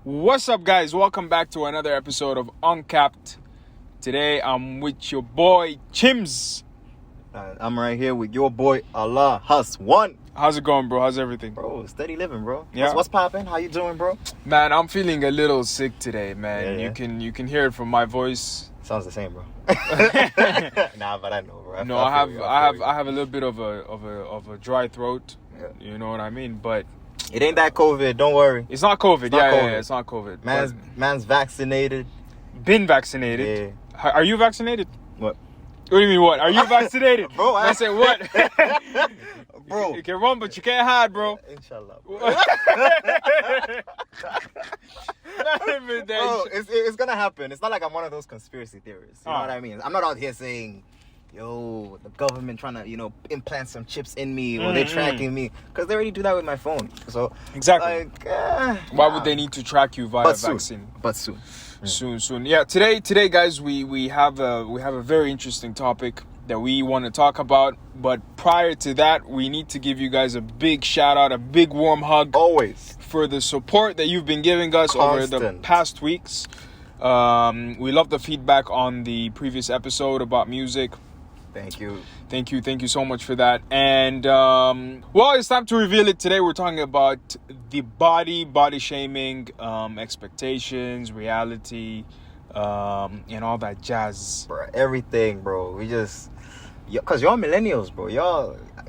What's up, guys? Welcome back to another episode of Uncapped. Today I'm with your boy Chims. I'm right here with your boy Allah Hus One. How's it going, bro? How's everything? Bro, steady living, bro. Yeah. What's poppin'? How you doing, bro? Man, I'm feeling a little sick today, man. Yeah. You can hear it from my voice. Sounds the same, bro. Nah, but I know, bro. No, I have a little bit of a dry throat. Yeah. You know what I mean? But It ain't that COVID. Don't worry. it's not COVID. It's not COVID. Yeah, it's not COVID. Man's vaccinated. Been vaccinated. Yeah. Are you vaccinated? What? What do you mean what? Are you vaccinated? Bro, I said what? Bro. You can run, but you can't hide, bro. Inshallah. Bro, It's gonna happen. It's not like I'm one of those conspiracy theorists. You know what I mean? I'm not out here saying, yo, the government trying to, implant some chips in me or they're tracking me. Because they already do that with my phone. So, exactly. Why would they need to track you via vaccine? But soon. Soon. Yeah, today, guys, we have a very interesting topic that we want to talk about. But prior to that, we need to give you guys a big shout out, a big warm hug. Always. For the support that you've been giving us over the past weeks. We love the feedback on the previous episode about music. Thank you so much for that. And it's time to reveal it. Today we're talking about the body shaming, expectations, reality, and all that jazz. Bro, everything, bro. We just, cause y'all millennials, bro.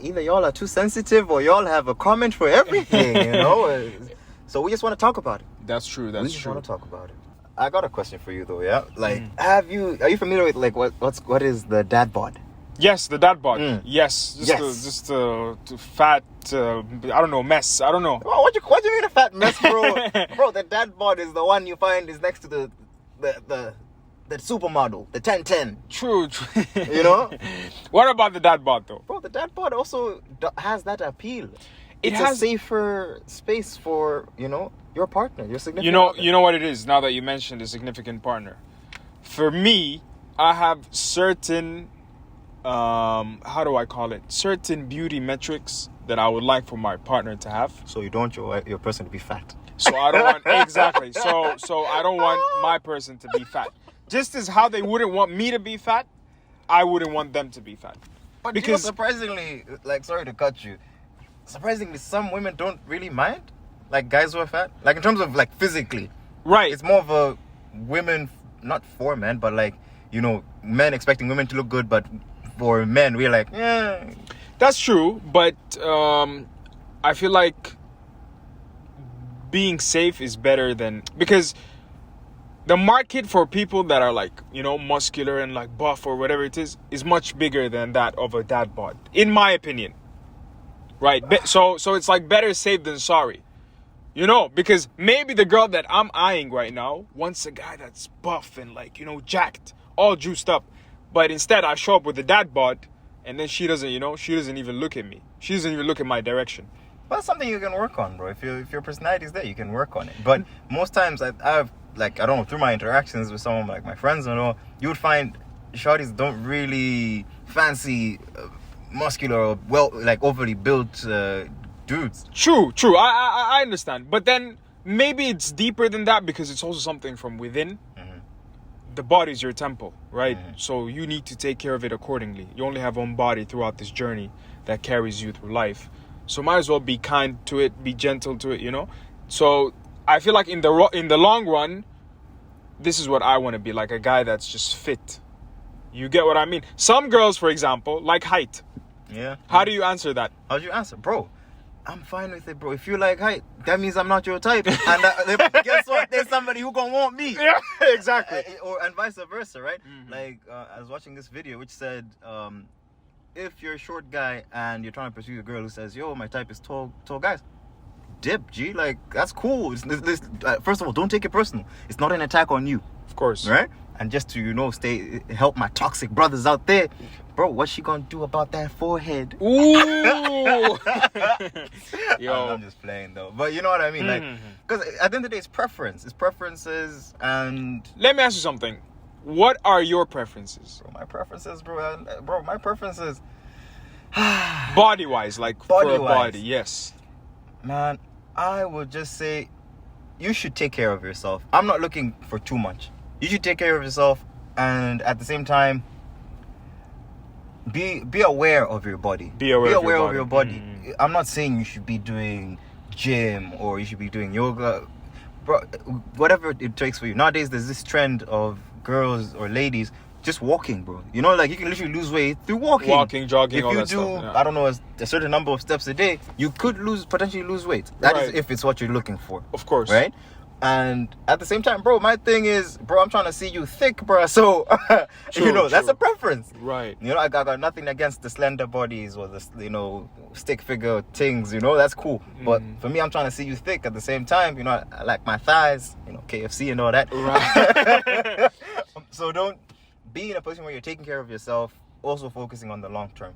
Either y'all are too sensitive or y'all have a comment for everything, So we just want to talk about it. That's true. We just want to talk about it. I got a question for you though. Yeah, like, are you familiar with like what is the dad bod? Yes, the dad bod. Yes, just fat. I don't know, mess. I don't know. Well, what do you mean a fat mess, bro? Bro, the dad bod is the one you find is next to the supermodel, the 1010. True. You know. What about the dad bod though? Bro, the dad bod also has that appeal. It's has a safer space for your partner, your significant. You know what it is. Now that you mentioned a significant partner, for me, I have certain. How do I call it? Certain beauty metrics that I would like for my partner to have. So you don't want your person to be fat. So I don't want exactly. So I don't want my person to be fat. Just as how they wouldn't want me to be fat, I wouldn't want them to be fat. But because surprisingly, sorry to cut you, surprisingly some women don't really mind, like guys who are fat, like in terms of like physically. Right. It's more of a women, not for men, but like men expecting women to look good, but for men, we're like, yeah. That's true, but I feel like being safe is better than... Because the market for people that are like, muscular and like buff or whatever it is much bigger than that of a dad bod, in my opinion. Right? So it's like better safe than sorry. Because maybe the girl that I'm eyeing right now wants a guy that's buff and like, jacked, all juiced up. But instead, I show up with the dad bod, and then she doesn't even look at me. She doesn't even look in my direction. But that's something you can work on, bro. If your personality is there, you can work on it. But most times, I've I don't know, through my interactions with some of like my friends and all, you would find shorties don't really fancy muscular or overly built dudes. True. I understand. But then maybe it's deeper than that because it's also something from within. The body's your temple, right? So you need to take care of it accordingly. You only have one body throughout this journey that carries you through life. So might as well be kind to it, be gentle to it, So I feel like in the long run, this is what I want to be, like a guy that's just fit. You get what I mean? Some girls, for example, like height. Yeah. How do you answer that? How do you answer? Bro, I'm fine with it, bro. If you like height, that means I'm not your type. And guess what? There's somebody who gonna want me. Yeah, exactly. And vice versa, right? Like, I was watching this video which said, if you're a short guy and you're trying to pursue a girl who says, yo, my type is tall guys, dip, G. Like, that's cool. First of all, don't take it personal. It's not an attack on you. Of course. Right? And just to, help my toxic brothers out there, bro, what's she gonna do about that forehead? Ooh! Yo. I'm just playing though. But you know what I mean? Like, because at the end of the day, it's preference. It's preferences and... Let me ask you something. What are your preferences? Bro, my preferences... Body-wise, like for a body, yes. Man, I would just say you should take care of yourself. I'm not looking for too much. You should take care of yourself, and at the same time, be aware of your body. Be aware of your body. I'm not saying you should be doing gym or you should be doing yoga, bro. Whatever it takes for you. Nowadays, there's this trend of girls or ladies just walking, bro. You know, like you can literally lose weight through walking, jogging. If all you that do, stuff, yeah. I don't know, a certain number of steps a day, you could potentially lose weight. That is if it's what you're looking for. Of course, right? And at the same time, bro, my thing is, bro, I'm trying to see you thick, bro. So, True, that's a preference. Right. You know, I got nothing against the slender bodies or the, stick figure things, that's cool. But for me, I'm trying to see you thick at the same time. I like my thighs, KFC and all that. Right. So don't be in a position where you're taking care of yourself, also focusing on the long term.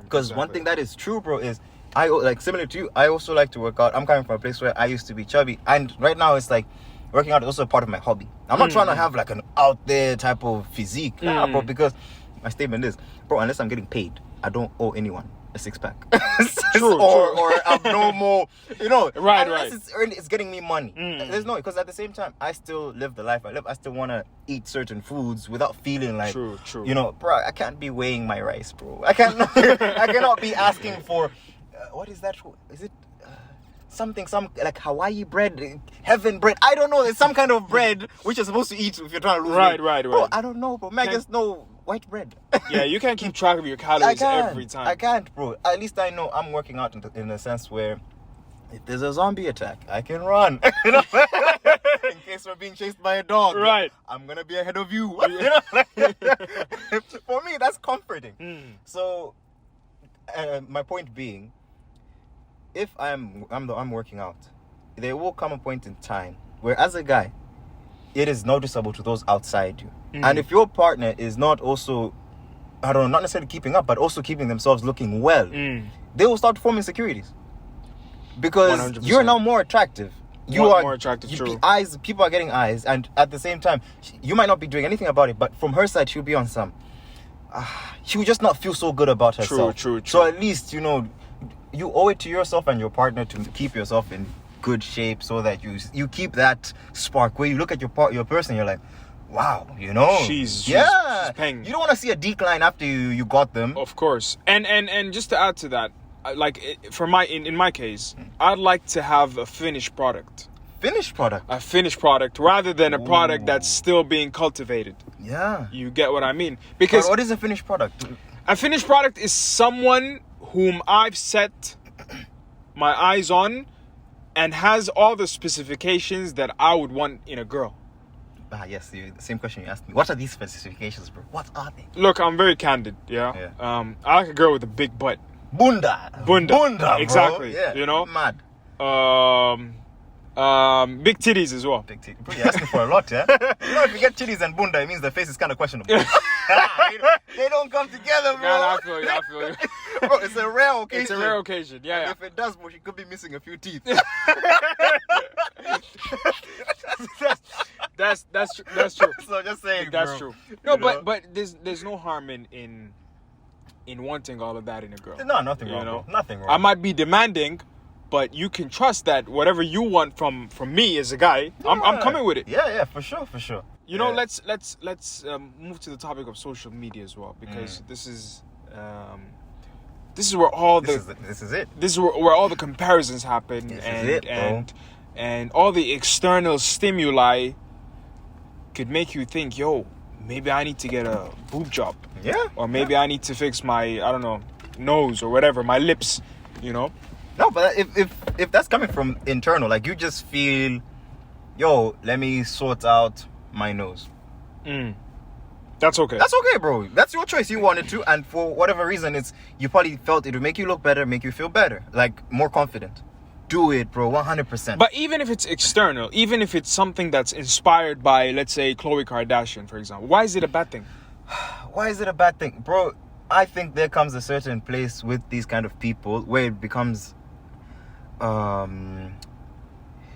Because one thing that is true, bro, is I like similar to you. I also like to work out. I'm coming from a place where I used to be chubby, and right now it's like working out is also a part of my hobby. I'm not trying to have like an out there type of physique, bro. Because my statement is, bro, unless I'm getting paid, I don't owe anyone a six pack or abnormal, Right. It's getting me money. There's no, because at the same time, I still live the life I live. I still want to eat certain foods without feeling like, True. Bro, I can't be weighing my rice, bro. I cannot be asking for. What is that? Is it some like Hawaii bread, heaven bread? I don't know. There's some kind of bread which you're supposed to eat if you're trying to lose weight. Right. Bro, I don't know, bro. Man, I just know white bread. Yeah, you can't keep track of your calories every time. I can't, bro. At least I know I'm working out in a sense where if there's a zombie attack, I can run. In case we're being chased by a dog. Right. I'm going to be ahead of you. For me, that's comforting. So, my point being, if I'm working out, there will come a point in time where, as a guy, it is noticeable to those outside you. And if your partner is not also, I don't know, not necessarily keeping up, but also keeping themselves looking well, they will start to form insecurities. Because 100%. you're now more attractive. You are more attractive, true. People are getting eyes, and at the same time, you might not be doing anything about it, but from her side, she'll be on some. She will just not feel so good about herself. True. So at least, you owe it to yourself and your partner to keep yourself in good shape so that you keep that spark where you look at your person, you're like, wow, she's paying. You don't want to see a decline after you got them. Of course. And just to add to that, like in my case, I'd like to have a finished product. A finished product rather than a product that's still being cultivated. Yeah. You get what I mean? Because what is a finished product? A finished product is someone whom I've set my eyes on and has all the specifications that I would want in a girl. Yes, the same question you asked me. What are these specifications, bro? What are they? Look, I'm very candid, yeah. I like a girl with a big butt. Bunda, bro. Exactly. Yeah. Mad. Big titties as well. Big titties. Bro, you're asking for a lot, yeah? If you get titties and bunda, it means the face is kind of questionable. They don't come together, bro. Yeah, I feel you. Bro, it's a rare occasion. Yeah. If it does, bro, she could be missing a few teeth. That's true. So just saying, that's bro. true. No, but there's no harm in wanting all of that in a girl. No, nothing wrong. Bro. Nothing wrong. I might be demanding, but you can trust that whatever you want from me as a guy, I'm coming with it. Yeah, for sure. Let's move to the topic of social media as well, because this is where all this is it. This is where all the comparisons happen, and all the external stimuli could make you think, yo, maybe I need to get a boob job. Yeah. Or maybe I need to fix my, I don't know, nose or whatever, my lips, No, but if that's coming from internal, like you just feel, yo, let me sort out my nose. That's okay. That's okay, bro. That's your choice. You wanted to, and for whatever reason, you probably felt it would make you look better, make you feel better, like more confident. Do it, bro, 100%. But even if it's external, even if it's something that's inspired by, let's say, Khloe Kardashian, for example, why is it a bad thing? Why is it a bad thing? Bro, I think there comes a certain place with these kind of people where it becomes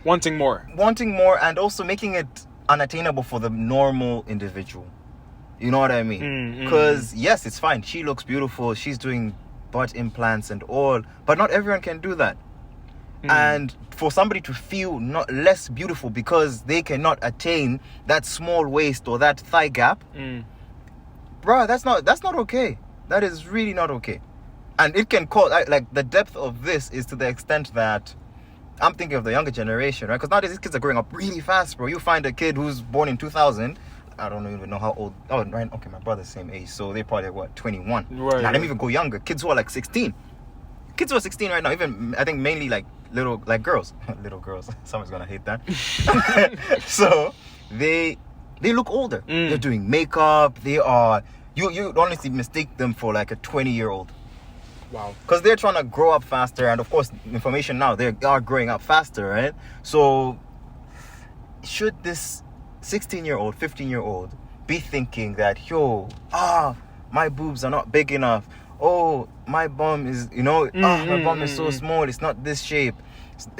wanting more, and also making it unattainable for the normal individual. You know what I mean? Because yes, it's fine, she looks beautiful, she's doing butt implants and all, but not everyone can do that. And for somebody to feel not less beautiful because they cannot attain that small waist or that thigh gap, bruh, that's not okay. That is really not okay. And it can cause, like, the depth of this is to the extent that I'm thinking of the younger generation, right? Because nowadays these kids are growing up really fast, bro. You find a kid who's born in 2000. I don't even know how old. Oh, right. Okay, my brother's the same age, so they're probably, 21. Right. Let me even go younger. Kids who are like 16. Kids who are 16 right now, even, I think mainly like little, like girls. Little girls. Someone's gonna hate that. So they look older. They're doing makeup. They are, you honestly mistake them for like a 20-year-old. Wow. Because they're trying to grow up faster, and of course, information now, they are growing up faster, right? So should this 16-year-old, 15-year-old be thinking that, my boobs are not big enough, my bum is, my bum is so small, it's not this shape,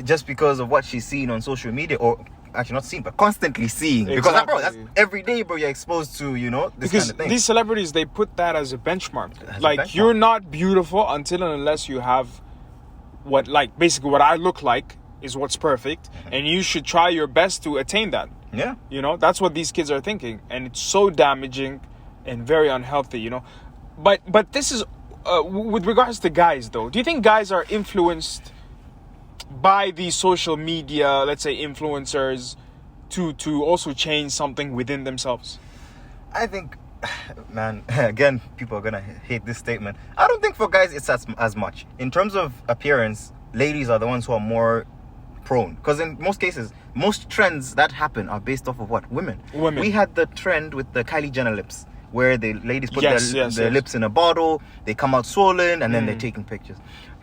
just because of what she's seen on social media, or actually not seen, but constantly seeing. Exactly. Because, bro, that's every day, bro, you're exposed to, this because kind of thing. these celebrities, they put that as a benchmark. As a Like, benchmark. you're not beautiful until and unless you have basically what I look like is what's perfect, and you should try your best to attain that. Yeah. That's what these kids are thinking, and it's so damaging and very unhealthy. But this is with regards to guys, though. Do you think guys are influenced by these social media, let's say influencers, to also change something within themselves? I think, man, again, people are gonna hate this statement. I don't think for guys it's as much. In terms of appearance, ladies are the ones who are more prone. Because in most cases, most trends that happen are based off of what? Women. We had the trend with the Kylie Jenner lips, where the ladies put their lips in a bottle, they come out swollen, and then they're taking pictures.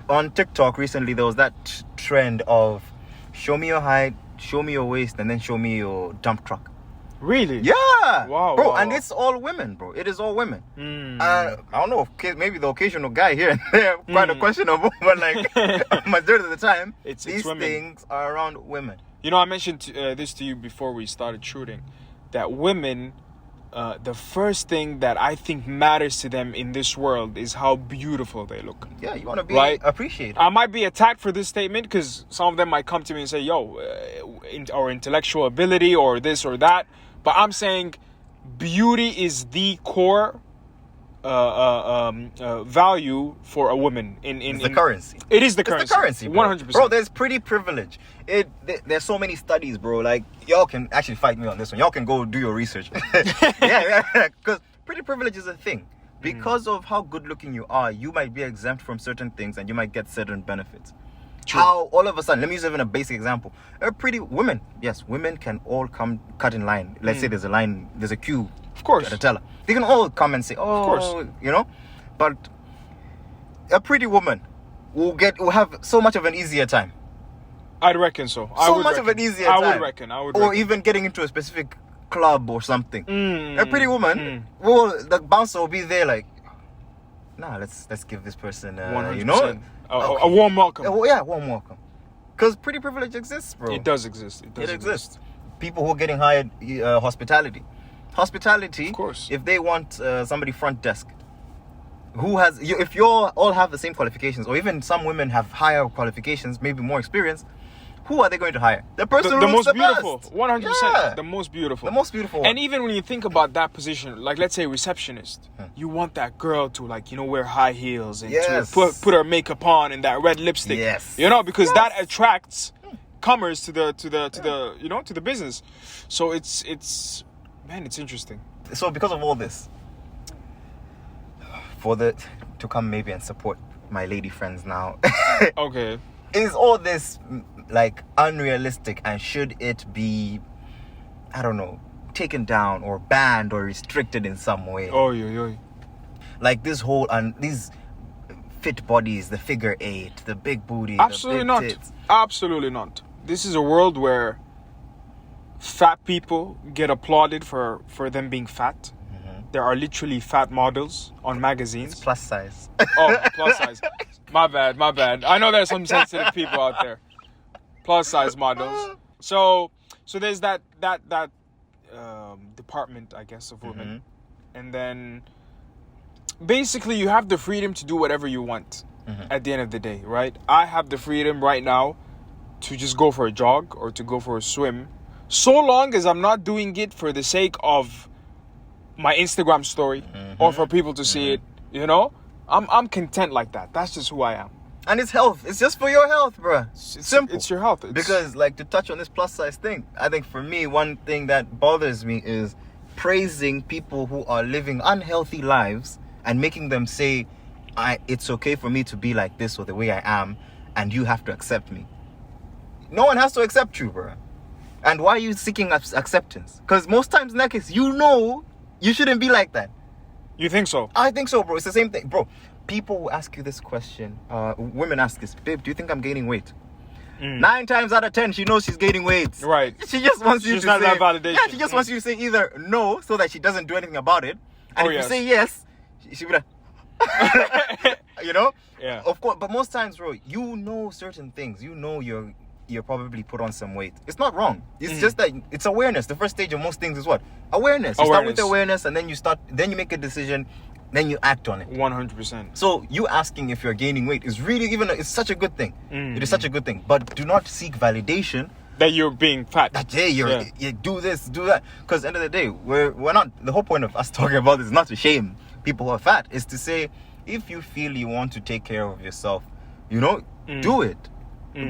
On TikTok recently, there was that trend of show me your height, show me your waist, and then show me your dump truck. Really? Yeah. Wow. Bro, wow. and it's all women, bro. It is all women. I don't know, maybe the occasional guy here and there, quite a questionable, but like, majority of the time, these women. things are around women. I mentioned this to you before we started shooting, that women, the first thing that I think matters to them in this world is how beautiful they look. Yeah, you want to be appreciated. I might be attacked for this statement because some of them might come to me and say, our intellectual ability or this or that. But I'm saying beauty is the core value for a woman. It's the currency. It is the It's currency. the currency, bro. 100%. Bro, there's pretty privilege. There's so many studies, bro. Like, y'all can actually fight me on this one. Y'all can go do your research. yeah. Because pretty privilege is a thing. Because of how good looking you are, you might be exempt from certain things and you might get certain benefits. True. How all of a sudden, let me use even a basic example. Pretty women, yes, women can all come cut in line. Let's say there's a queue. Of course. At a teller. They can all come and say, of course. But a pretty woman will have so much of an easier time. I'd reckon so. I would reckon. Or even getting into a specific club or something. A pretty woman, the bouncer will be there like, nah, let's give this person, 100%. A warm welcome. Warm welcome. Because pretty privilege exists, bro. It does exist. It exists. People who are getting hired, hospitality, of course. If they want somebody front desk, if you all have the same qualifications, or even some women have higher qualifications, maybe more experience, who are they going to hire? The person the who's most the beautiful. best. 100%. Yeah. The most beautiful. The most beautiful. And even when you think about that position, like let's say receptionist, you want that girl to wear high heels and to put her makeup on and that red lipstick. Yes. Because that attracts comers to the business. So it's interesting. So because of all this, to come maybe and support my lady friends now. Okay. Is all this unrealistic, and should it be, I don't know, taken down or banned or restricted in some way? Like this whole these fit bodies, the figure 8, the big booty, absolutely the big not. tits. Absolutely not. This is a world where fat people get applauded for them being fat. There are literally fat models on magazines. It's plus size. Oh, plus size. My bad. I know there's some sensitive people out there. Plus size models. So there's that department, I guess, of women. And then basically you have the freedom to do whatever you want at the end of the day, right? I have the freedom right now to just go for a jog or to go for a swim, so long as I'm not doing it for the sake of my Instagram story or for people to see it, you know, I'm content like that. That's just who I am. And it's health. It's just for your health, bruh. Simple. It's your health. Because, like, to touch on this plus size thing, I think for me, one thing that bothers me is praising people who are living unhealthy lives and making them say, it's okay for me to be like this or the way I am, and you have to accept me. No one has to accept you, bruh. And why are you seeking acceptance? Because most times in that case, you know you shouldn't be like that. You think so? I think so, bro. It's the same thing. Bro, people will ask you this question. Women ask this, babe, do you think I'm gaining weight? 9 times out of 10, she knows she's gaining weight. Right. She just wants you to not say... that validation. Yeah, she just wants you to say either no, so that she doesn't do anything about it. And if you say yes, she'll be like... you know? Yeah. Of course, but most times, bro, you know certain things. You know you're probably put on some weight. It's not wrong. It's just that it's awareness. The first stage of most things is what? Awareness. You start with awareness, and then you make a decision, then you act on it. 100%. So you asking if you're gaining weight is really it's such a good thing. It is such a good thing. But do not seek validation that you're being fat. That you do this, do that. Because at the end of the day, we're not. The whole point of us talking about this is not to shame people who are fat. Is to say, if you feel you want to take care of yourself, you know, do it.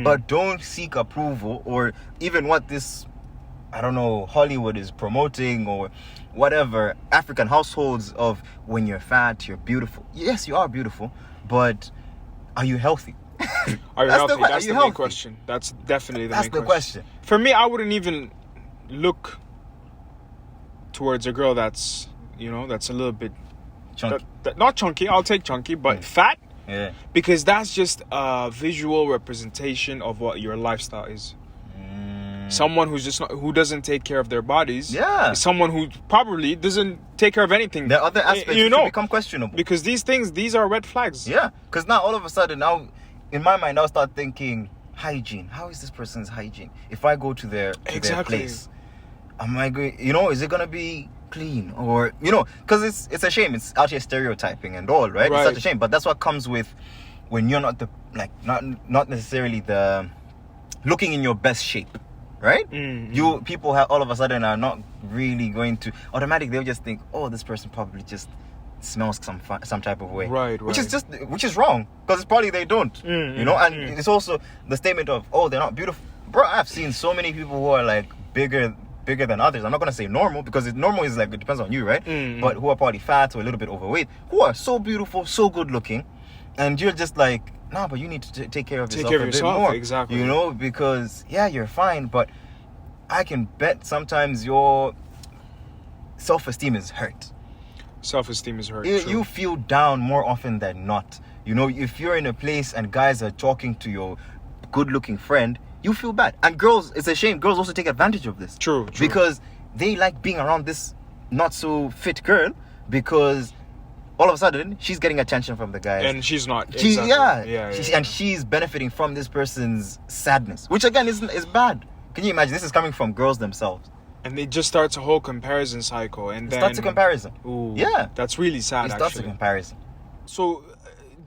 But don't seek approval or even what this, I don't know, Hollywood is promoting or whatever, African households of when you're fat, you're beautiful. Yes, you are beautiful, but are you healthy? Are you healthy? That's the main question. That's definitely the main question. For me, I wouldn't even look towards a girl that's, you know, that's a little bit chunky. Not chunky, I'll take chunky, but fat. Yeah. Because that's just a visual representation of what your lifestyle is. Someone who doesn't take care of their bodies. Yeah. Is someone who probably doesn't take care of anything. There are other aspects which become questionable. Because these are red flags. Yeah. Because now all of a sudden, now in my mind, I'll start thinking hygiene. How is this person's hygiene? If I go to their place, am I going? You know, is it gonna be clean or because it's a shame. It's out here stereotyping and all, right? It's such a shame. But that's what comes with when you're not not necessarily the looking in your best shape. Right? People have all of a sudden are not really going to automatically. They'll just think, oh, this person probably just smells some type of way. Right. Which is wrong because it's probably they don't. You know, and it's also the statement of, oh, they're not beautiful. Bro, I've seen so many people who are like bigger than others. I'm not gonna say normal because normal is like it depends on you, right? But who are probably fat or a little bit overweight, who are so beautiful, so good looking, and you're just like, nah, but you need to take care of yourself a bit more. Exactly. You know, because you're fine, but I can bet sometimes your self-esteem is hurt. Self-esteem is hurt. You feel down more often than not. You know, if you're in a place and guys are talking to your good-looking friend, you feel bad. And girls, it's a shame, girls also take advantage of this. True. Because they like being around this not so fit girl because all of a sudden she's getting attention from the guys and she's not. And she's benefiting from this person's sadness, which again is bad. Can you imagine? This is coming from girls themselves, and it just starts a whole comparison cycle, and then starts a comparison. Ooh, yeah, that's really sad. It starts a comparison. So,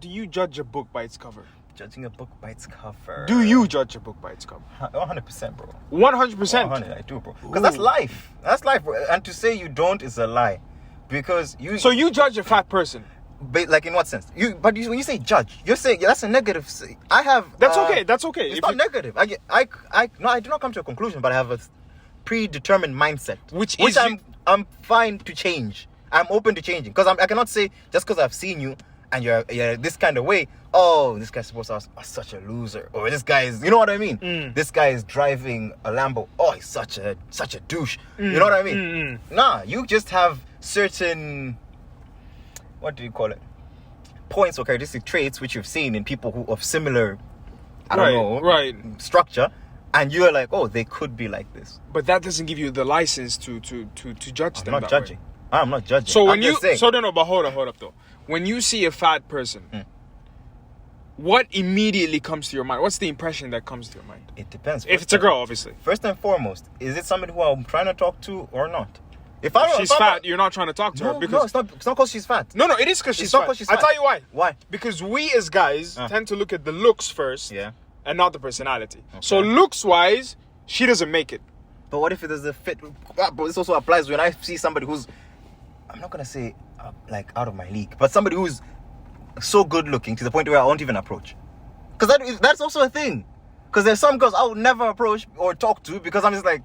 do you judge a book by its cover? Judging a book by its cover. Do you judge a book by its cover? 100%, bro. 100%. I do, bro. Because that's life. That's life, bro. And to say you don't is a lie. Because you... So you judge a fat person? But like in what sense? When you say judge, you're saying that's a negative. I have... That's okay. That's okay. It's not negative. I do not come to a conclusion, but I have a predetermined mindset. Which I'm fine to change. I'm open to changing. Because I cannot say, just because I've seen you and you're this kind of way, oh, this guy's supposed to be such a loser. Or this guy is... You know what I mean? This guy is driving a Lambo. Oh, he's such a douche. You know what I mean? Nah, you just have certain... What do you call it? Points or characteristic traits which you've seen in people who of similar, structure, and you're like, oh, they could be like this. But that doesn't give you the license to judge them. I'm not judging. I'm not judging. So when but hold up though. When you see a fat person, what immediately comes to your mind? What's the impression that comes to your mind? It depends. If it's a girl, obviously. First and foremost, is it somebody who I'm trying to talk to or not? If she's fat, you're not trying to talk to her because it's not because she's fat. No, it is because she's fat. I'll tell you why. Why? Because we as guys tend to look at the looks first. Yeah. and not the personality. Okay. So looks wise, she doesn't make it. But what if it doesn't fit? But this also applies when I see somebody who's, I'm not gonna say like out of my league, but somebody who's so good looking to the point where I won't even approach. Because that's also a thing. Because there's some girls I would never approach or talk to because I'm just like,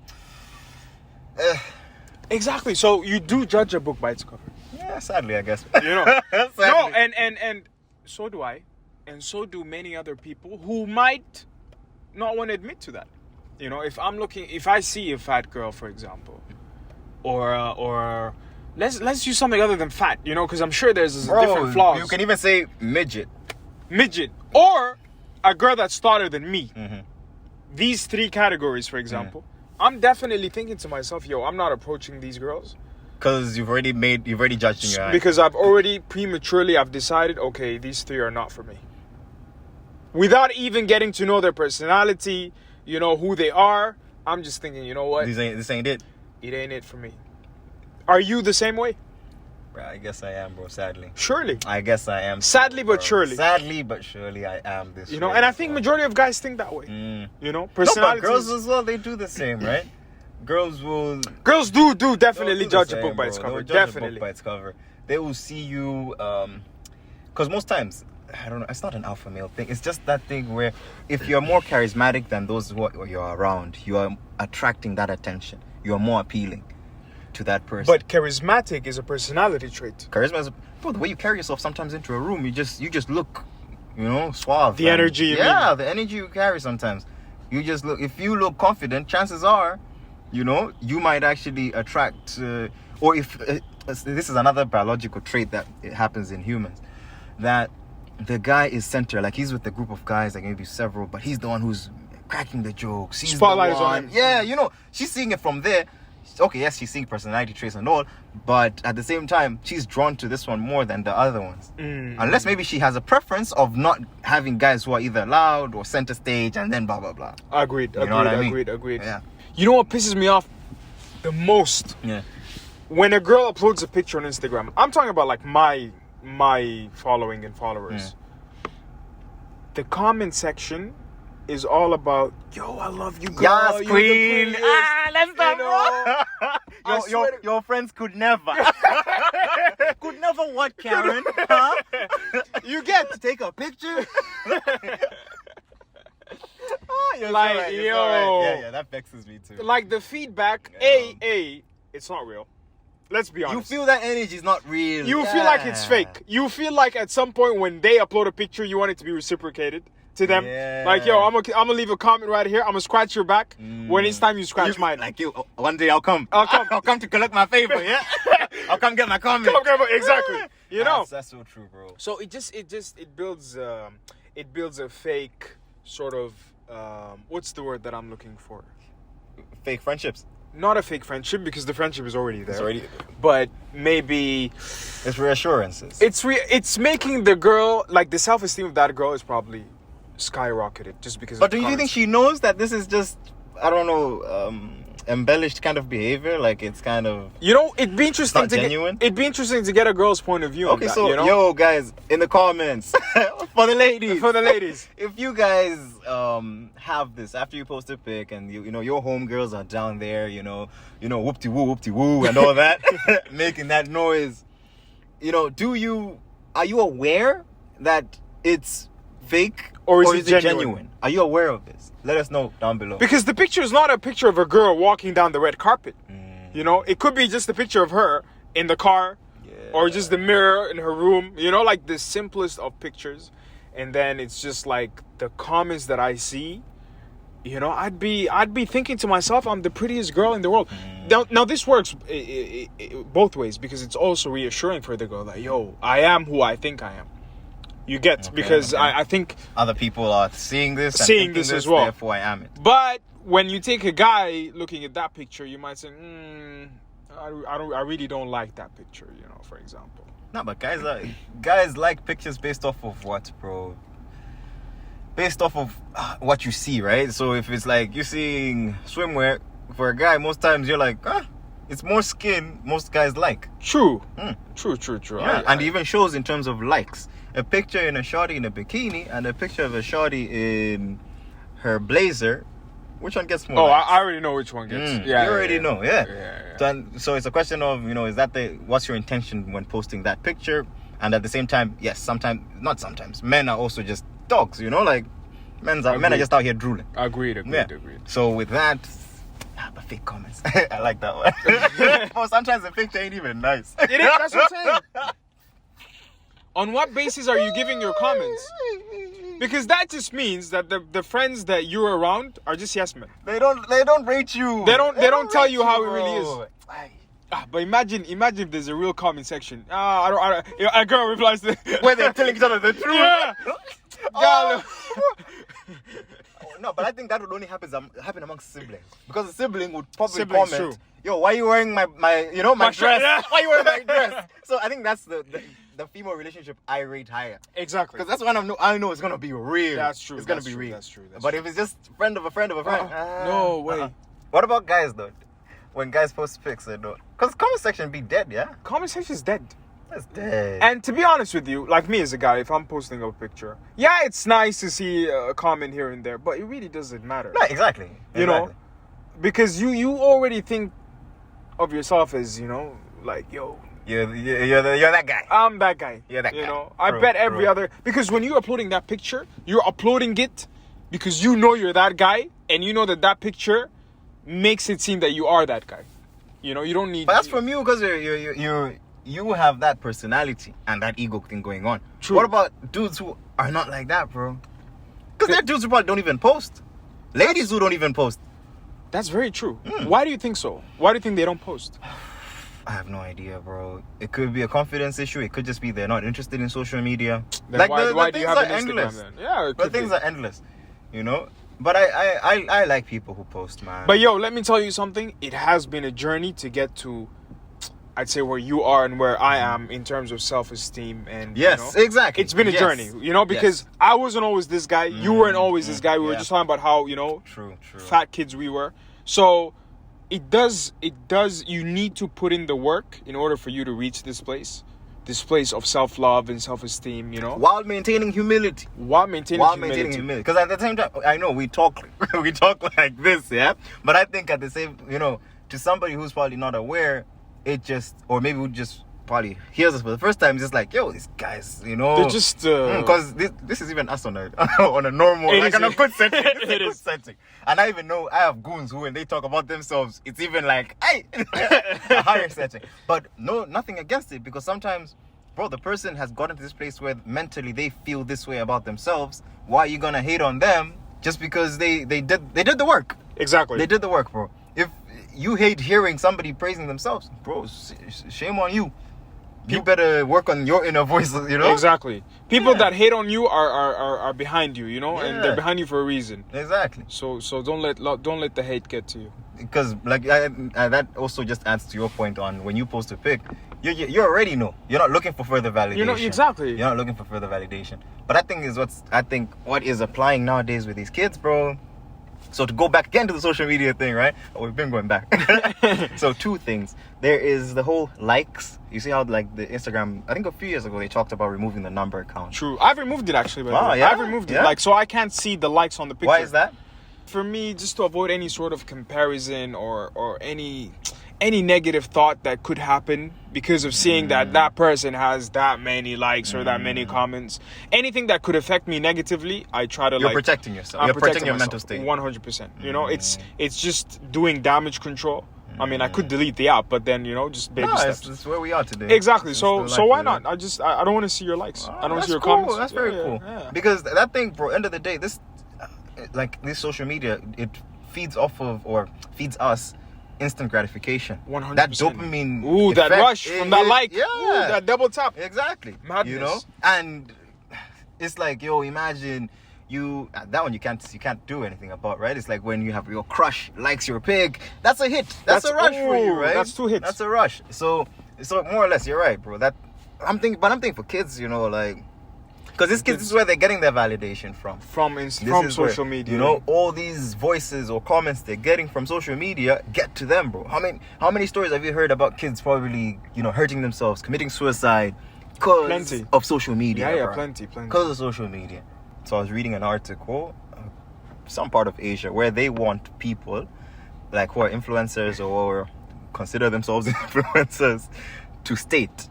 Exactly. So you do judge a book by its cover. yeah, sadly, I guess. You know. Sadly. No, and so do I, and so do many other people who might not want to admit to that. You know, if I see a fat girl, for example, or let's use something other than fat, you know, because I'm sure there's different flaws. You can even say midget, or a girl that's taller than me. Mm-hmm. These three categories, for example, I'm definitely thinking to myself, yo, I'm not approaching these girls. because you've already judged in your eyes. Because I've already I've decided, okay, these three are not for me. Without even getting to know their personality, you know, who they are, I'm just thinking, you know what? This ain't it. It ain't it for me. Are you the same way? Bro, I guess I am, bro, sadly. Surely. I guess I am. Sadly but surely. Sadly but surely I am this You know, way, and I think bro. majority of guys think that way. You know, No, but personalities. girls as well, they do the same, right? Girls do definitely do the judge a same, book by bro. its cover. They'll judge a Definitely. book by its cover. They will see you, because most times, I don't know, it's not an alpha male thing. It's just that thing where if you're more charismatic than those who you're around, you are attracting that attention. You are more appealing to that person. But charismatic is a personality trait. Charisma is, bro, the way you carry yourself sometimes into a room, you just look, you know, suave. The energy you Yeah, mean. the energy you carry sometimes. You just look, if you look confident, chances are, you know, you might actually attract, or if, this is another biological trait that it happens in humans, that the guy is center, like he's with a group of guys, like maybe several, but he's the one who's cracking the jokes. He's Spotlight the is on one. him. Yeah, you know, she's seeing it from there. Okay, yes, she's seeing personality traits and all, but at the same time, she's drawn to this one more than the other ones. Unless maybe she has a preference of not having guys who are either loud or center stage and then blah, blah, blah. Agreed. You know what I mean? Agreed. Yeah. You know what pisses me off the most? Yeah. When a girl uploads a picture on Instagram. I'm talking about like my following and followers. The comment section is all about, yo, I love you, girl. Yes, You're the queen. prettiest." Let's You know? I swear to- your friends could never. Could never what, Karen? Huh? You get To take a picture? Oh, you're Like, so right, you're so yo. right. Yeah, that vexes me too. like the feedback. Yeah. It's not real. Let's be You honest. feel that energy is not real. You feel like it's fake. You feel like at some point when they upload a picture, you want it to be reciprocated to them. Yeah. Like, yo, I'm gonna leave a comment right here. I'm gonna scratch your back when it's time you scratch mine. Like you, one day I'll come. I'll come. I'll come to collect my favor. Yeah. I'll come get my comment. Come, exactly. You know. That's so true, bro. So it builds a fake sort of what's the word that I'm looking for? Fake friendships. Not a fake friendship because the friendship is already there. It's already. But maybe It's reassurances. it's making the girl, like the self-esteem of that girl is probably skyrocketed just because. But of the do you think comments. she knows that this is just, I don't know, embellished kind of behavior? Like it's kind of. You know, it'd be interesting not genuine? it'd be interesting to get a girl's point of view. Okay, on that, so you know? yo guys in the comments for the ladies, For the ladies. if you guys have this after you post a pic and you know your homegirls are down there, you know whoop-de-woo and all that, making that noise, you know, are you aware that it's fake Or is it genuine? Are you aware of this? Let us know down below. Because the picture is not a picture of a girl walking down the red carpet. You know, it could be just a picture of her in the car, or just the mirror in her room. You know, like the simplest of pictures. And then it's just like the comments that I see. You know, I'd be thinking to myself, I'm the prettiest girl in the world. Now this works both ways, because it's also reassuring for the girl that, yo, I am who I think I am. You get, Okay, because okay. I think. Other people are seeing this and Seeing thinking this as well. Therefore, I am it. But when you take a guy looking at that picture, you might say, I really don't like that picture, you know, for example. No, but guys like pictures based off of what, bro? Based off of what you see, right? So if it's like you're seeing swimwear for a guy, most times you're like, it's more skin. Most guys like. True. True. Yeah, and it even shows in terms of likes. A picture in a shorty in a bikini and a picture of a shorty in her blazer, which one gets more? Oh, likes? I already know which one gets. You already know, yeah. Yeah. So it's a question of, is that what's your intention when posting that picture? And at the same time, yes, not sometimes, men are also just dogs, like men are just out here drooling. Agreed. So with that, the fake comments. I like that one. Oh, sometimes the picture ain't even nice. It is, that's what I'm saying. On what basis are you giving your comments? Because that just means that the friends that you're around are just yes men. They don't rate you. They don't tell you how it bro. really is. But imagine if there's a real comment section. A girl replies to where they're telling each other the truth. Yeah. Oh. No, but I think that would only happen amongst siblings, because a sibling would probably comment, true. "Yo, why are you wearing my dress? shirt, yeah. Why are you wearing my dress?" So I think that's the female relationship I rate higher. Exactly. Because that's when I know it's gonna be real. That's true. It's gonna be real. That's true. But if it's just friend of a friend of a friend, no way. What about guys though? When guys post pics, because comment section be dead, yeah. Comment section is dead. That's dead. And to be honest with you, like me as a guy, if I'm posting a picture, yeah, it's nice to see a comment here and there, but it really doesn't matter. No, exactly. You know, because you already think of yourself as, like, yo, you're that guy. I'm that guy. You're that guy. I bet every other, because when you're uploading that picture, you're uploading it because you're that guy, and you know that picture makes it seem that you are that guy. You don't need. But that's from you, because you have that personality and that ego thing going on. True. What about dudes who are not like that, bro? Because there are dudes who probably don't even post. Ladies who don't even post. That's very true. Why do you think so? Why do you think they don't post? I have no idea, bro. It could be a confidence issue. It could just be they're not interested in social media. Then why do you have an Instagram then? Yeah, the things are endless, But I like people who post, man. But yo, let me tell you something. It has been a journey to get to, I'd say, where you are and where I am in terms of self-esteem. And yes, exactly. It's been a journey, because I wasn't always this guy. You weren't always this guy. We were just talking about how, true, fat kids we were. So it does, you need to put in the work in order for you to reach this place of self-love and self-esteem, while maintaining humility. Humility. Because at the same time, I know we talk like this, yeah. But I think at the same, to somebody who's probably not aware, it just, or maybe who just probably hears us for the first time, it's just like, yo, these guys, they're just because this is even us on a normal, like on a good setting. It is setting. And I even know I have goons who, when they talk about themselves, it's even like, hey, a higher setting. But nothing against it, because sometimes, bro, the person has gotten to this place where mentally they feel this way about themselves. Why are you gonna hate on them just because they did the work? Exactly. They did the work, bro. If you hate hearing somebody praising themselves, bro, shame on you. You better work on your inner voice, Exactly. People that hate on you are behind you, and they're behind you for a reason. Exactly. So don't let the hate get to you. Because that also just adds to your point on when you post a pic, you already know. You're not looking for further validation. Exactly. You're not looking for further validation. But I think what is applying nowadays with these kids, bro. So to go back again to the social media thing, right? Oh, we've been going back. So two things. There is the whole likes. You see how like the Instagram, I think a few years ago, they talked about removing the number count. True. I've removed it actually. Wow, yeah? I've removed it. So I can't see the likes on the picture. Why is that? For me, just to avoid any sort of comparison or any negative thought that could happen because of seeing that person has that many likes or that many comments. Anything that could affect me negatively, I try to You're protecting yourself. You're protecting your mental state. 100%. It's just doing damage control. I mean, I could delete the app, but then, just baby steps. It's where we are today. Exactly. So why not? I don't want to see your likes. I don't want to see your comments. That's very cool. Yeah. Because that thing, bro, end of the day, this social media, it feeds off of, or feeds us, instant gratification. 100%. That dopamine. Ooh, effect, that rush from that like. Yeah. Ooh, that double tap. Exactly. Madness. And it's like, yo, imagine that one you can't do anything about, right? It's like when you have your crush likes your pig. That's a hit. That's a rush for you, right? That's 2 hits. That's a rush. So more or less, you're right, bro. I'm thinking for kids, like. Because this is where they're getting their validation from social media. All these voices or comments they're getting from social media get to them, bro. How many stories have you heard about kids probably, hurting themselves, committing suicide because of social media? Yeah, bro. plenty. Because of social media. So I was reading an article some part of Asia where they want people like who are influencers or consider themselves influencers to state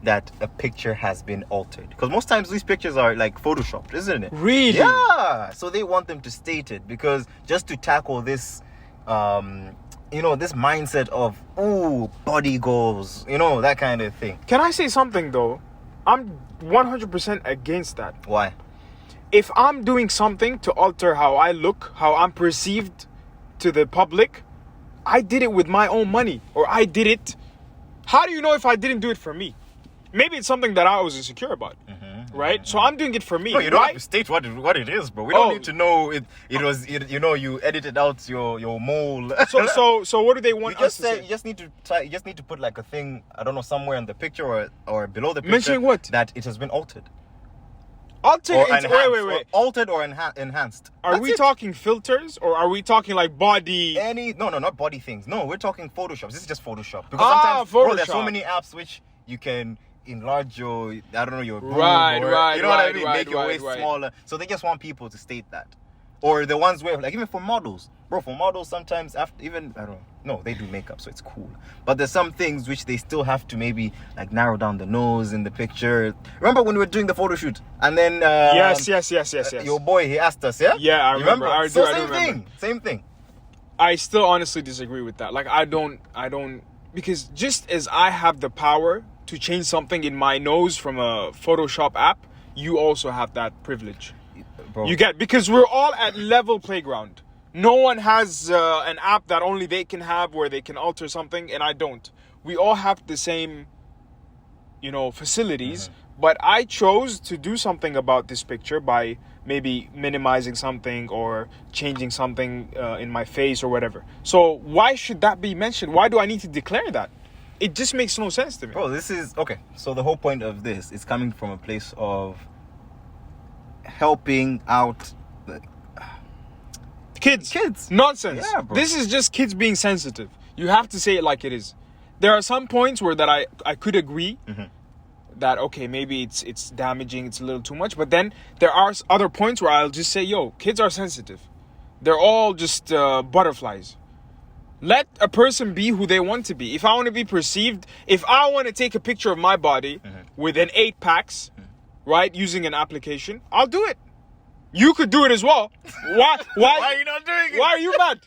that a picture has been altered, because most times these pictures are like photoshopped, isn't it? Really? Yeah. So they want them to state it, because just to tackle this this mindset of body goals, that kind of thing. Can I say something though? I'm 100% against that. Why? If I'm doing something to alter how I look, how I'm perceived to the public, I did it with my own money, or I did it. How do you know if I didn't do it for me? Maybe it's something that I was insecure about, right? So I'm doing it for me. No, you don't right? have to state what it is, bro. We don't need to know it. You edited out your mole. So what do they want us to say? You just need to put like a thing, I don't know, somewhere in the picture or below the picture. Mentioning what? That it has been altered. Altered. Or enhanced, Wait. or altered or enhanced. Are we talking filters, or are we talking like body? No, not body things. No, we're talking Photoshop. This is just Photoshop. Because sometimes, bro, there's so many apps which you can enlarge your boob, right, you know what I mean, right, make your waist right. smaller. So they just want people to state that. Or the ones where, like, even for models, bro, sometimes after even, I don't know, they do makeup, so it's cool. But there's some things which they still have to maybe like narrow down the nose in the picture. Remember when we were doing the photo shoot and then yes. Your boy, he asked us, yeah, I remember. I do remember. Same thing. I still honestly disagree with that. Like, I don't, because just as I have the power to change something in my nose from a Photoshop app, you also have that privilege. Bro. You get, because we're all at level playground. No one has an app that only they can have where they can alter something, and I don't. We all have the same, facilities, but I chose to do something about this picture by maybe minimizing something or changing something in my face or whatever. So why should that be mentioned? Why do I need to declare that? It just makes no sense to me. Bro, this is okay. So the whole point of this is coming from a place of helping out kids. Nonsense. Yeah, bro. This is just kids being sensitive. You have to say it like it is. There are some points where that I could agree that, okay, maybe it's damaging, it's a little too much. But then there are other points where I'll just say, yo, kids are sensitive. They're all just butterflies. Let a person be who they want to be. If I want to be perceived, if I want to take a picture of my body with an 8-packs, right, using an application, I'll do it. You could do it as well. Why are you not doing it? Why are you mad?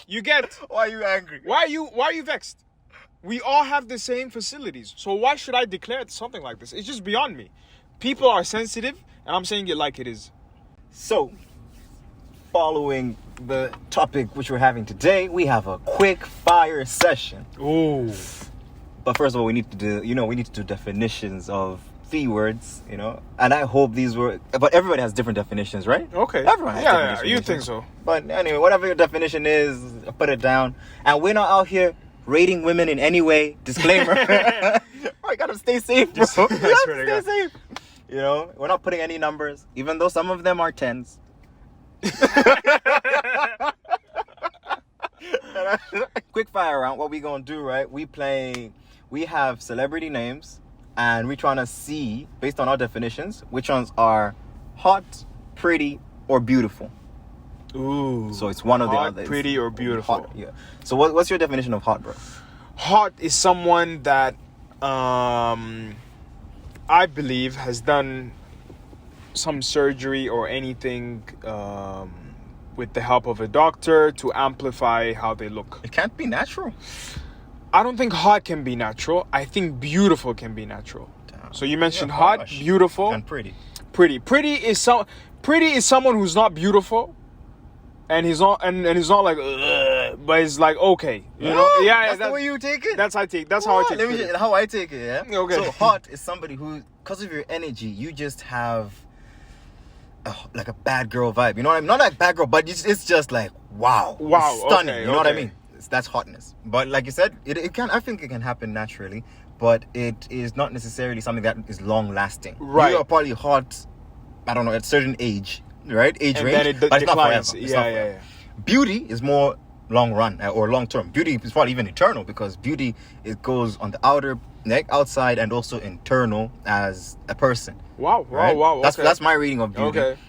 You get? Why are you angry? Why are you vexed? We all have the same facilities. So why should I declare something like this? It's just beyond me. People are sensitive, and I'm saying it like it is. So, following the topic which we're having today, we have a quick fire session. Ooh. But first of all, we need to do definitions of 3 words, and I hope these were, but everybody has different definitions, right? Okay. Everyone has different definitions. You think so. But anyway, whatever your definition is, put it down. And we're not out here rating women in any way. Disclaimer. I gotta stay safe, bro. You have to stay safe. We're not putting any numbers, even though some of them are 10s. Quick fire round. What we gonna do, right? We have celebrity names, and we're trying to see, based on our definitions, which ones are hot, pretty, or beautiful. Ooh. So it's one of the hot, others. Pretty, or beautiful. Hot, yeah. So what's your definition of hot, bro? Hot is someone that I believe has done some surgery or anything with the help of a doctor to amplify how they look. It can't be natural. I don't think hot can be natural. I think beautiful can be natural. Damn. So you mentioned hot, beautiful, and pretty. Pretty is someone who's not beautiful, and he's not like, but it's like okay, That's the way you take it. That's how I take. It. How I take it. Yeah. Okay. So hot is somebody who, because of your energy, you just have like a bad girl vibe. You know what I mean? Not like bad girl, but it's just like wow, stunning. Okay, you know what I mean? That's hotness. But like you said, it can. I think it can happen naturally, but it is not necessarily something that is long lasting. Right. You are probably hot, I don't know, at a certain age, right? Age and range, then it but it's not declines. forever. It's not forever. Yeah. Beauty is more long run or long term. Beauty is probably even eternal, because beauty, it goes on the outer neck, outside, and also internal as a person. Wow. Right? Wow. That's my reading of beauty. Okay.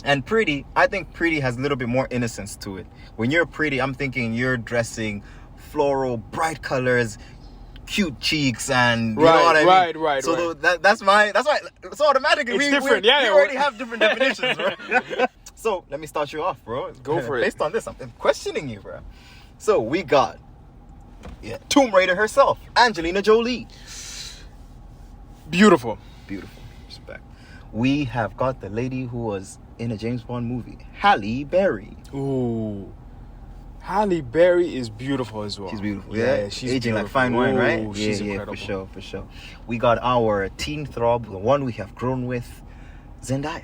And pretty, I think pretty has a little bit more innocence to it. When you're pretty, I'm thinking you're dressing floral, bright colors, cute cheeks, and you know what I mean? Right. So that's why. So automatically, It's we different. we Yeah, already have different definitions, bro. So let me start you off, bro. Go for it. Based on this, I'm questioning you, bro. So we got Tomb Raider herself, Angelina Jolie. Beautiful. Beautiful. Respect. We have got the lady who was in a James Bond movie, Halle Berry. Ooh. Halle Berry is beautiful as well. She's beautiful. Yeah, she's aging beautiful. like fine wine, right? Ooh, she's yeah, incredible. for sure. We got our teen throb, the one we have grown with, Zendaya.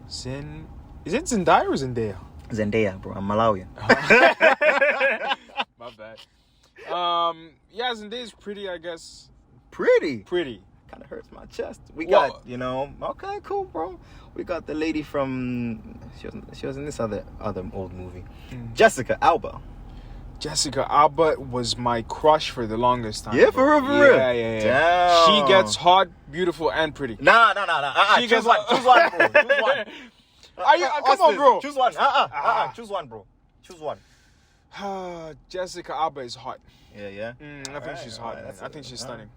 Is it Zendaya or Zendaya? Zendaya, bro. I'm Malawian. My bad. Yeah, Zendaya's pretty, I guess. Pretty. Kind of hurts my chest. We got, okay, cool, bro. We got the lady from she was in this other old movie, Jessica Alba. Jessica Alba was my crush for the longest time. Yeah, for real. Yeah. Damn. She gets hot, beautiful, and pretty. Nah. She Choose gets- one, bro. Choose one. Come on, bro. Choose one. Choose one, bro. Choose one. Jessica Alba is hot. Yeah. I think she's hot. Man. I think she's stunning.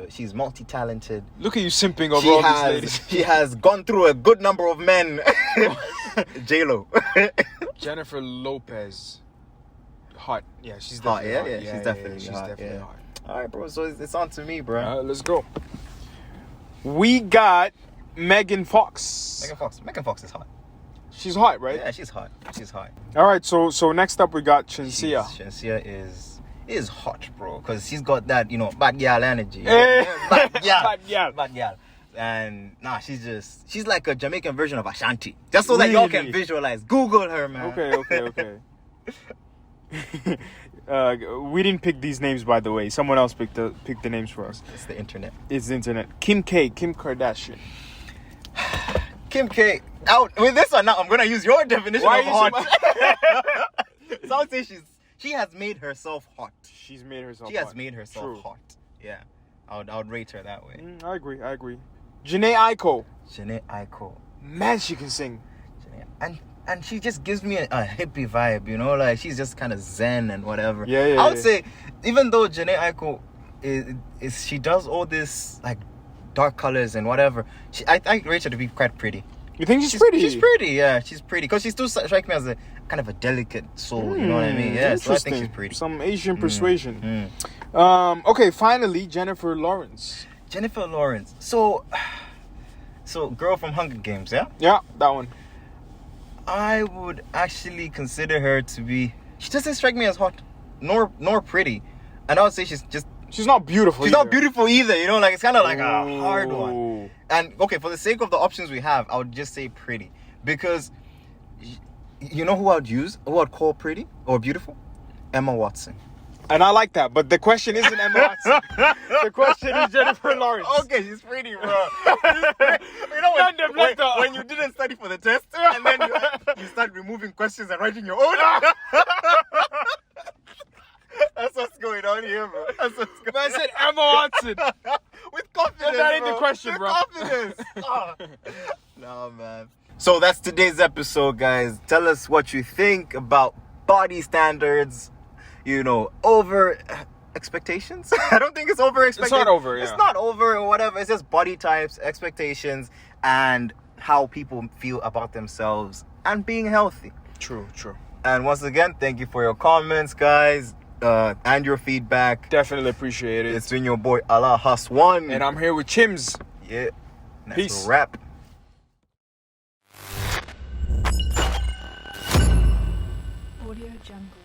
She's multi-talented. Look at you simping over all these ladies. She has gone through a good number of men. J-Lo. Jennifer Lopez. Hot. Yeah, she's Hot, definitely hot. she's definitely she's hot, definitely yeah. hot. All right, bro. So it's on to me, bro. Let's go. We got Megan Fox. Megan Fox is hot. She's hot, right? Yeah, she's hot. All right, so next up we got Shensia. Shensia is hot, bro, because she's got that, bad girl energy. Hey. Bad Bad girl. And she's like a Jamaican version of Ashanti. Just so that y'all can Really? visualize. Google her, man. Okay. We didn't pick these names, by the way. Someone else picked the names for us. It's the internet. It's the internet. Kim Kardashian. Kim K. Out with this one now. I'm gonna use your definition Why of are you hot. So I would say she has made herself hot. She's made herself She hot. has made herself True. hot. Yeah, I would rate her that way. I agree. Janae Aiko. Janae Aiko. Man, she can sing. And she just gives me a hippie vibe, like she's just kind of zen and whatever. Yeah. I would say, even though Janae Aiko is she does all this like dark colors and whatever, I rate her to be quite pretty. You think she's pretty? She's pretty, yeah. She's pretty because she still strikes me as a kind of a delicate soul. You know what I mean? Yeah. So I think she's pretty. Some Asian persuasion. Okay, finally, Jennifer Lawrence. Jennifer Lawrence. So girl from Hunger Games, yeah. Yeah, that one. I would actually consider her to be. She doesn't strike me as hot, nor pretty, and I would say She's not beautiful. She's not beautiful either. Like it's kind of like a hard one. Ooh. And okay, for the sake of the options we have, I would just say pretty because you know who I'd use, who I'd call pretty or beautiful, Emma Watson. And I like that, but the question isn't Emma Watson. The question is Jennifer Lawrence. Okay, she's pretty, bro. You know when you didn't study for the test and then you start removing questions and writing your own. That's what's going on here, bro. That's what's going I said Emma Watson. With confidence. That ain't the bro. question, With bro. confidence. No, man. So that's today's episode, guys. Tell us what you think about body standards. Over expectations. I don't think it's over expectations. It's not over, yeah. It's not over or whatever. It's just body types, expectations, and how people feel about themselves and being healthy. True. And once again, thank you for your comments, guys, and your feedback. Definitely appreciate it. It's been your boy Allah Has1. And I'm here with Chims. Yeah. That's Peace. a wrap. Audio Jungle.